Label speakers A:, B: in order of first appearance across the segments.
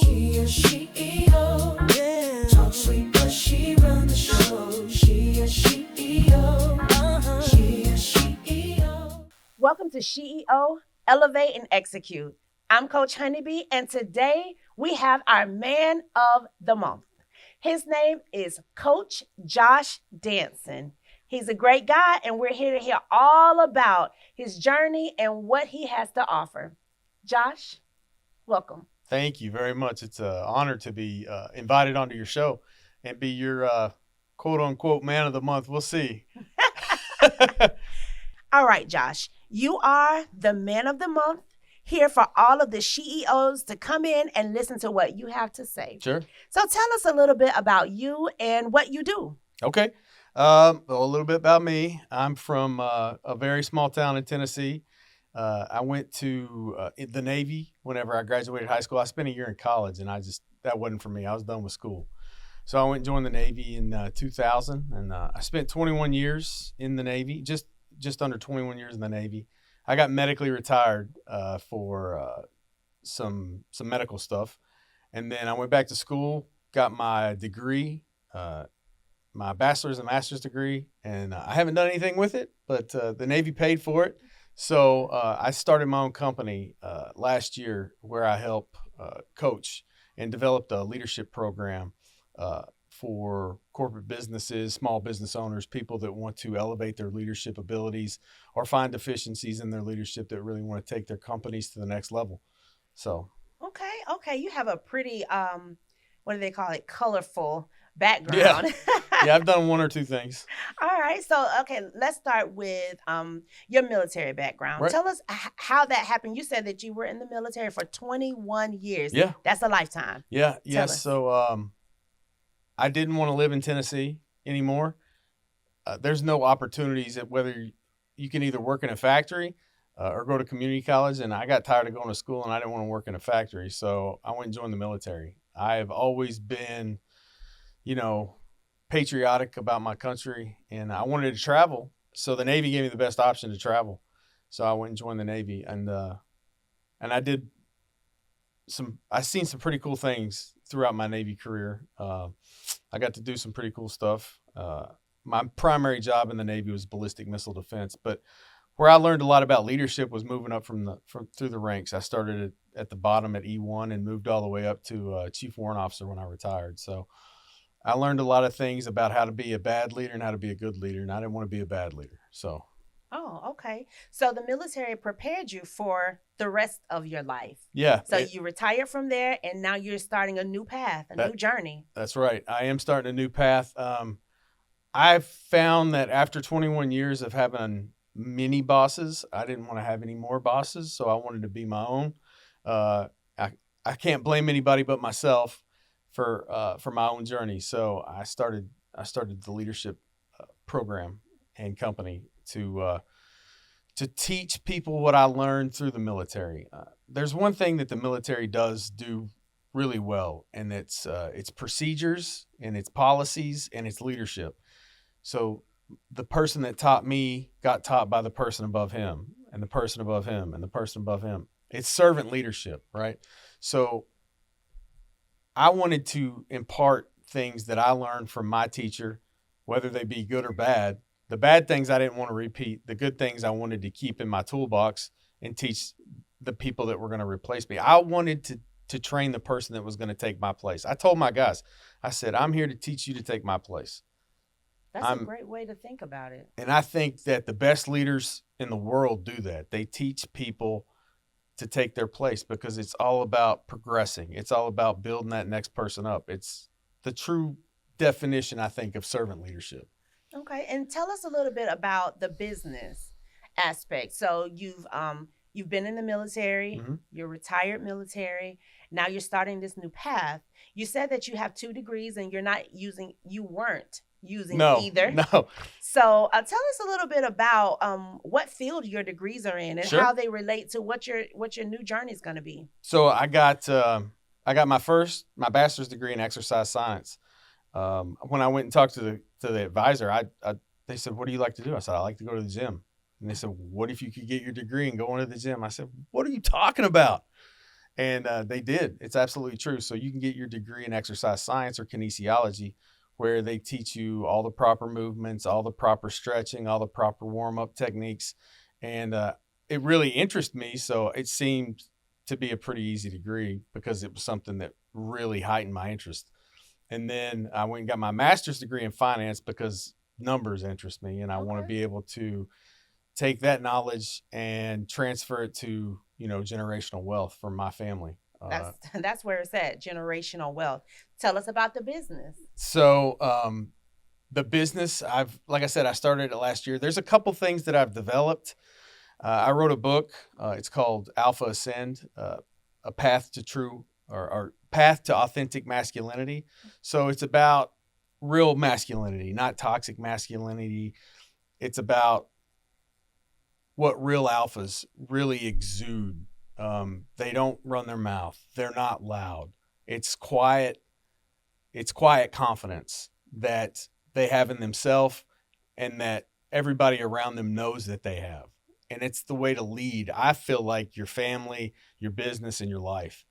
A: She a CEO. Yeah. Talk sweet, but she run the show. She a CEO. She a CEO.
B: Welcome to CEO, Elevate and Execute. I'm Coach Honeybee, and today we have our Man of the Month. His name is Coach Josh Danson. He's a great guy, and we're here to hear all about his journey and what he has to offer. Josh, welcome.
C: Thank you very much. It's an honor to be invited onto your show and be your quote-unquote man of the month. We'll see.
B: All right, Josh, you are the Man of the Month, here for all of the CEOs to come in and listen to what you have to say.
C: Sure.
B: So tell us a little bit about you and what you do.
C: Okay. Well, a little bit about me. I'm from a very small town in Tennessee. I went to the Navy whenever I graduated high school. I spent a year in college, and that wasn't for me. I was done with school. So I went and joined the Navy in 2000, and I spent 21 years in the Navy, just under 21 years in the Navy. I got medically retired for some medical stuff, and then I went back to school, got my degree, my bachelor's and master's degree, and I haven't done anything with it, but the Navy paid for it. So I started my own company last year where I help coach and developed a leadership program for corporate businesses, small business owners, people that want to elevate their leadership abilities or find deficiencies in their leadership that really want to take their companies to the next level. So.
B: Okay. You have a pretty, what do they call it? Colorful background.
C: Yeah, I've done one or two things.
B: All right. So, let's start with your military background.
C: Right.
B: Tell us how that happened. You said that you were in the military for 21 years.
C: Yeah.
B: That's a lifetime.
C: Yeah.
B: Tell us.
C: So I didn't want to live in Tennessee anymore. There's no opportunities at whether you can either work in a factory or go to community college. And I got tired of going to school and I didn't want to work in a factory. So I went and joined the military. I have always been, patriotic about my country, and I wanted to travel. So the Navy gave me the best option to travel. So I went and joined the Navy, and I seen some pretty cool things throughout my Navy career. I got to do some pretty cool stuff. My primary job in the Navy was ballistic missile defense, but where I learned a lot about leadership was moving up through the ranks. I started at the bottom at E1 and moved all the way up to Chief Warrant Officer when I retired. So I learned a lot of things about how to be a bad leader and how to be a good leader, and I didn't want to be a bad leader. So.
B: Oh, okay. So the military prepared you for the rest of your life.
C: Yeah.
B: So you retired from there, and now you're starting a new path, new journey.
C: That's right. I am starting a new path. I've found that after 21 years of having many bosses, I didn't want to have any more bosses, so I wanted to be my own. I can't blame anybody but myself for my own journey. So I started the leadership program and company to teach people what I learned through the military. There's one thing that the military does do really well, and it's procedures and its policies and its leadership. So the person that taught me got taught by the person above him and the person above him and the person above him. It's servant leadership, right? So I wanted to impart things that I learned from my teacher, whether they be good or bad. The bad things I didn't want to repeat. The good things I wanted to keep in my toolbox and teach the people that were going to replace me. I wanted to train the person that was going to take my place. I told my guys, I said, I'm here to teach you to take my place.
B: That's a great way to think about it.
C: And I think that the best leaders in the world do that. They teach people to take their place because it's all about progressing. It's all about building that next person up. It's the true definition, I think, of servant leadership.
B: Okay, and tell us a little bit about the business aspect. So you've been in the military,
C: Mm-hmm.
B: You're retired military. Now you're starting this new path. You said that you have 2 degrees and you weren't using either.
C: No.
B: So tell us a little bit about what field your degrees are in and
C: Sure.
B: how they relate to what your new journey is going to be.
C: So I got my bachelor's degree in exercise science. When I went and talked to the advisor, they said, "What do you like to do?" I said, "I like to go to the gym." And they said, "What if you could get your degree and go into the gym?" I said, "What are you talking about?" And they did. It's absolutely true. So you can get your degree in exercise science or kinesiology, where they teach you all the proper movements, all the proper stretching, all the proper warm up techniques. And it really interested me. So it seemed to be a pretty easy degree because it was something that really heightened my interest. And then I went and got my master's degree in finance because numbers interest me. And I want to
B: Okay.
C: be able to take that knowledge and transfer it to, generational wealth for my family.
B: That's where it's at, generational wealth. Tell us about the business.
C: So the business, like I said, I started it last year. There's a couple things that I've developed. I wrote a book. It's called Alpha Ascend, a path to true or path to authentic masculinity. So it's about real masculinity, not toxic masculinity. It's about what real alphas really exude. They don't run their mouth. They're not loud. It's quiet. It's quiet confidence that they have in themselves and that everybody around them knows that they have. And it's the way to lead. I feel like your family, your business, and your life.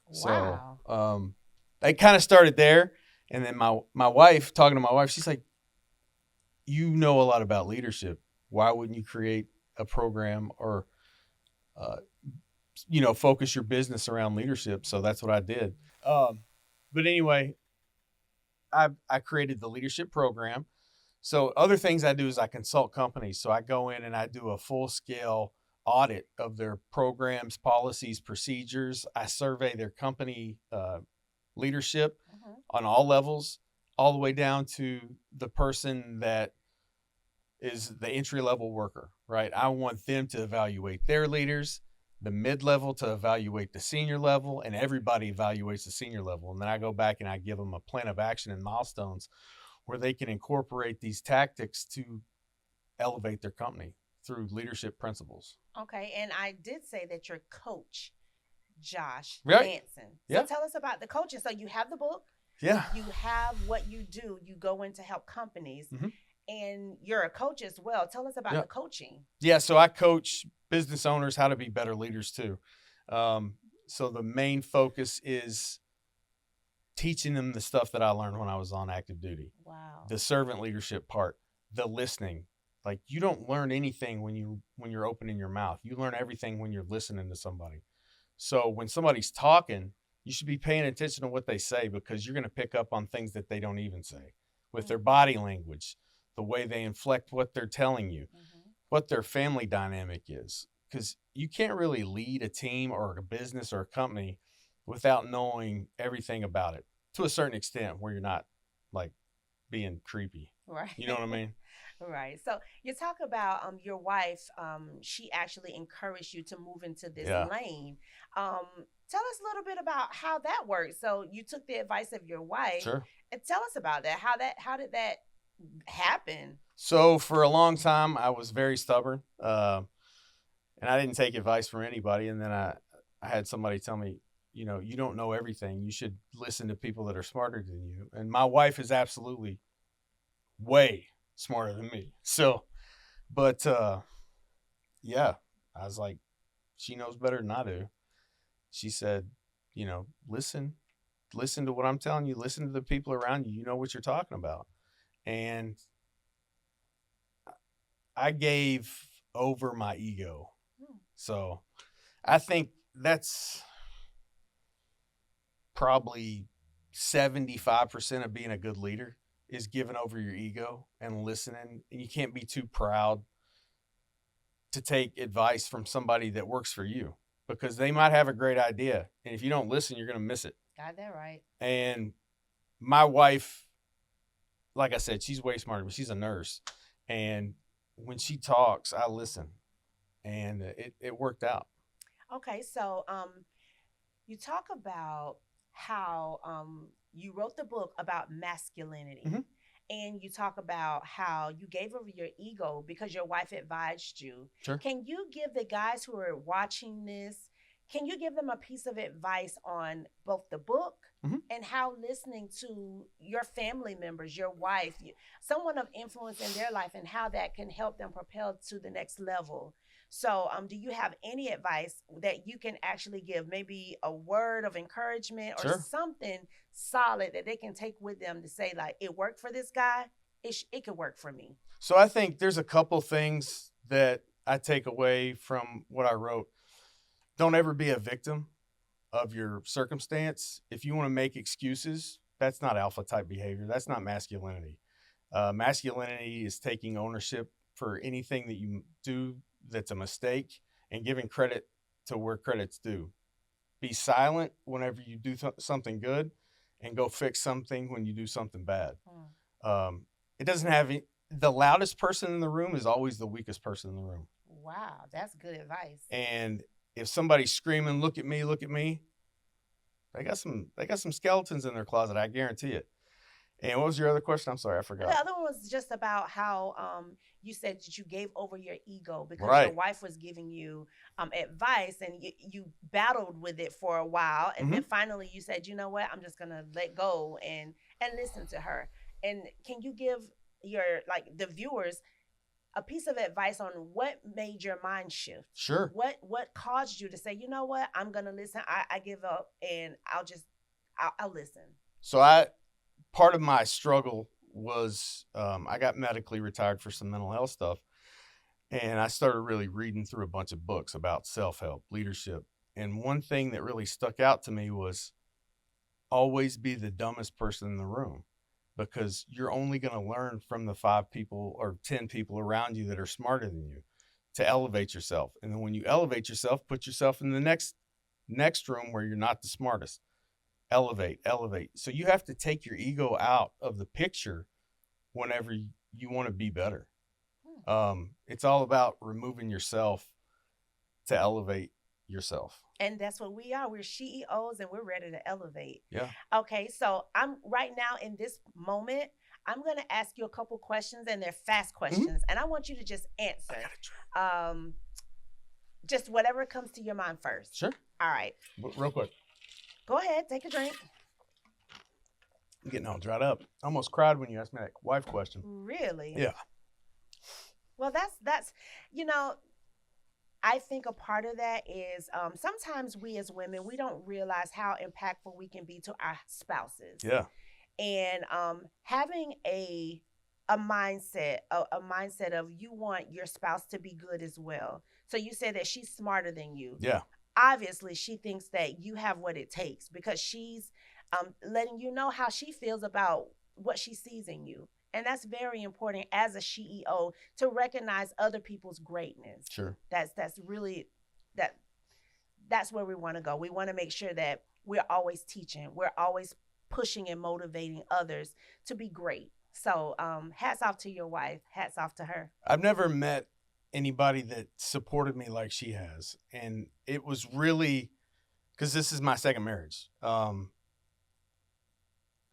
B: Wow.
C: So I kind of started there. And then my wife, talking to my wife, she's like, you know a lot about leadership. Why wouldn't you create a program or, focus your business around leadership? So that's what I did. But anyway, I created the leadership program. So other things I do is I consult companies. So I go in and I do a full scale audit of their programs, policies, procedures. I survey their company leadership on all levels, all the way down to the person that is the entry level worker, right? I want them to evaluate their leaders, the mid level to evaluate the senior level, and everybody evaluates the senior level. And then I go back and I give them a plan of action and milestones where they can incorporate these tactics to elevate their company through leadership principles.
B: Okay, and I did say that your coach, Josh
C: Right.
B: Danson. So
C: Yeah.
B: tell us about the coaching. So you have the book,
C: Yeah.
B: you have what you do, you go in to help companies,
C: Mhm.
B: and you're a coach as well. Tell us about
C: Yeah.
B: the coaching.
C: Yeah. So I coach business owners how to be better leaders too. So the main focus is teaching them the stuff that I learned when I was on active duty.
B: Wow.
C: The servant leadership part, the listening. Like you don't learn anything when you're opening your mouth. You learn everything when you're listening to somebody. So when somebody's talking, you should be paying attention to what they say because you're going to pick up on things that they don't even say with their body language, the way they inflect what they're telling you, what their family dynamic is. Because you can't really lead a team or a business or a company without knowing everything about it to a certain extent where you're not like being creepy.
B: Right.
C: You know what I mean?
B: Right. So you talk about your wife. She actually encouraged you to move into this
C: Yeah.
B: lane. Tell us a little bit about how that works. So you took the advice of your wife.
C: Sure.
B: And tell us about that. How did that happen?
C: So for a long time, I was very stubborn, and I didn't take advice from anybody. And then I had somebody tell me, you don't know everything. You should listen to people that are smarter than you. And my wife is absolutely way smarter than me. So, but yeah, I was like, she knows better than I do. She said, listen to what I'm telling you. Listen to the people around you. You know what you're talking about. And I gave over my ego. So I think that's probably 75% of being a good leader is giving over your ego and listening. And you can't be too proud to take advice from somebody that works for you because they might have a great idea. And if you don't listen, you're going to miss it.
B: Got that right.
C: And my wife, like I said, she's way smarter, but she's a nurse. And when she talks, I listen. And it worked out.
B: Okay, so you talk about how you wrote the book about masculinity. And you talk about how you gave over your ego because your wife advised you.
C: Sure.
B: Can you give the guys who are watching this, can you give them a piece of advice on both the book and how listening to your family members, your wife, someone of influence in their life, and how that can help them propel to the next level? So, do you have any advice that you can actually give? Maybe a word of encouragement or
C: Sure.
B: something solid that they can take with them to say, like, it worked for this guy. It could work for me.
C: So I think there's a couple things that I take away from what I wrote. Don't ever be a victim of your circumstance. If you want to make excuses, that's not alpha type behavior. That's not masculinity. Masculinity is taking ownership for anything that you do that's a mistake and giving credit to where credit's due. Be silent whenever you do something good, and go fix something when you do something bad. It doesn't have the loudest person in the room is always the weakest person in the room.
B: Wow, that's good advice.
C: And if somebody's screaming, look at me, they got some skeletons in their closet, I guarantee it. And what was your other question? I'm sorry, I forgot.
B: The other one was just about how you said that you gave over your ego because
C: Right.
B: your wife was giving you advice, and you battled with it for a while, and then finally you said, you know what, I'm just gonna let go and listen to her. And can you give the viewers a piece of advice on what made your mind shift?
C: Sure.
B: What caused you to say, you know what, I'm gonna listen. I give up, and I'll listen.
C: So part of my struggle was I got medically retired for some mental health stuff, and I started really reading through a bunch of books about self-help, leadership. And one thing that really stuck out to me was always be the dumbest person in the room, because you're only going to learn from the 5 people or 10 people around you that are smarter than you, to elevate yourself. And then when you elevate yourself, put yourself in the next room where you're not the smartest. Elevate. So you have to take your ego out of the picture whenever you want to be better. It's all about removing yourself to elevate yourself.
B: And that's what we are. We're CEOs, and we're ready to elevate.
C: Yeah.
B: Okay, so I'm right now in this moment, I'm going to ask you a couple questions, and they're fast questions, and I want you to just answer. Just whatever comes to your mind first.
C: Sure.
B: All right.
C: Real quick.
B: Go ahead, take a drink.
C: I'm getting all dried up. I almost cried when you asked me that wife question.
B: Really?
C: Yeah.
B: Well, that's I think a part of that is sometimes we as women, we don't realize how impactful we can be to our spouses.
C: Yeah.
B: And having a mindset of you want your spouse to be good as well. So you said that she's smarter than you.
C: Yeah.
B: Obviously, she thinks that you have what it takes because she's letting you know how she feels about what she sees in you. And that's very important as a CEO to recognize other people's greatness.
C: Sure.
B: That's really that's where we want to go. We want to make sure that we're always teaching. We're always pushing and motivating others to be great. So hats off to your wife. Hats off to her.
C: I've never met anybody that supported me like she has. And it was really, because this is my second marriage.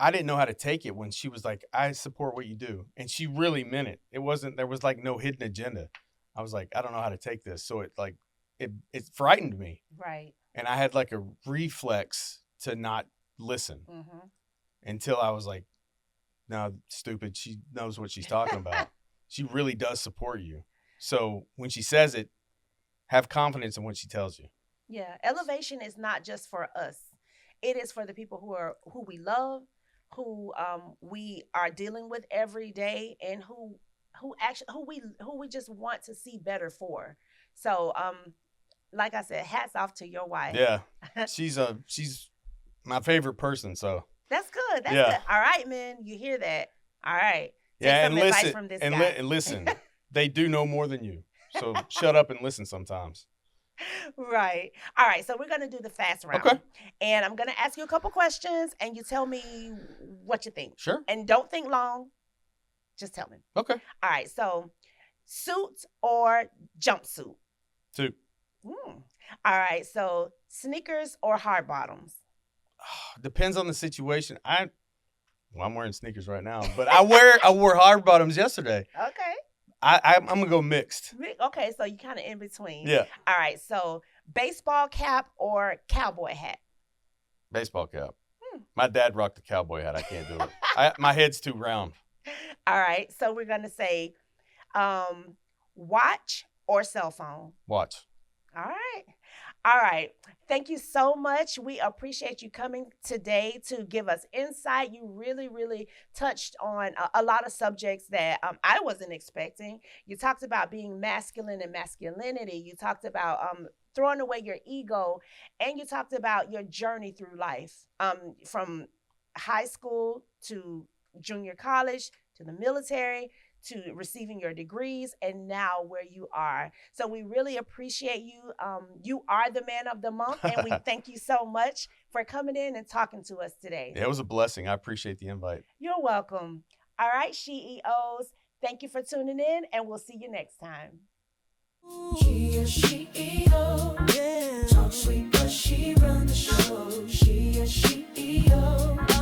C: I didn't know how to take it when she was like, I support what you do. And she really meant it. There was like no hidden agenda. I was like, I don't know how to take this. So it frightened me.
B: Right.
C: And I had like a reflex to not listen until I was like, no, stupid. She knows what she's talking about. She really does support you. So when she says it, have confidence in what she tells you.
B: Yeah. Elevation is not just for us. It is for the people who we love, who we are dealing with every day, and who we just want to see better for. So like I said, hats off to your wife.
C: Yeah. She's my favorite person, so
B: that's good. That's good. All right, man. You hear that? All right. Take
C: and
B: some
C: listen
B: advice from this guy.
C: and listen. They do know more than you. So shut up and listen sometimes.
B: Right. All right. So we're going to do the fast round.
C: Okay.
B: And I'm going to ask you a couple questions, and you tell me what you think.
C: Sure.
B: And don't think long. Just tell me.
C: Okay.
B: All right. So suit or jumpsuit?
C: Suit.
B: All right. So sneakers or hard bottoms?
C: Depends on the situation. I'm wearing sneakers right now, but I wore hard bottoms yesterday.
B: Okay.
C: I'm gonna go mixed.
B: Okay, so you kind of in between.
C: Yeah.
B: All right. So baseball cap or cowboy hat?
C: Baseball cap. My dad rocked the cowboy hat. I can't do it. My head's too round.
B: All right. So we're gonna say watch or cell phone?
C: Watch.
B: All right. All right. Thank you so much. We appreciate you coming today to give us insight. You really, really touched on a lot of subjects that I wasn't expecting. You talked about being masculine and masculinity. You talked about throwing away your ego, and you talked about your journey through life, from high school to junior college to the military to receiving your degrees and now where you are. So we really appreciate you. You are the man of the month, and we thank you so much for coming in and talking to us today.
C: Yeah, it was a blessing. I appreciate the invite.
B: You're welcome. All right, CEOs, thank you for tuning in, and we'll see you next time.
A: She a CEO. Yeah. Talk sweet, but she run the show. She a CEO.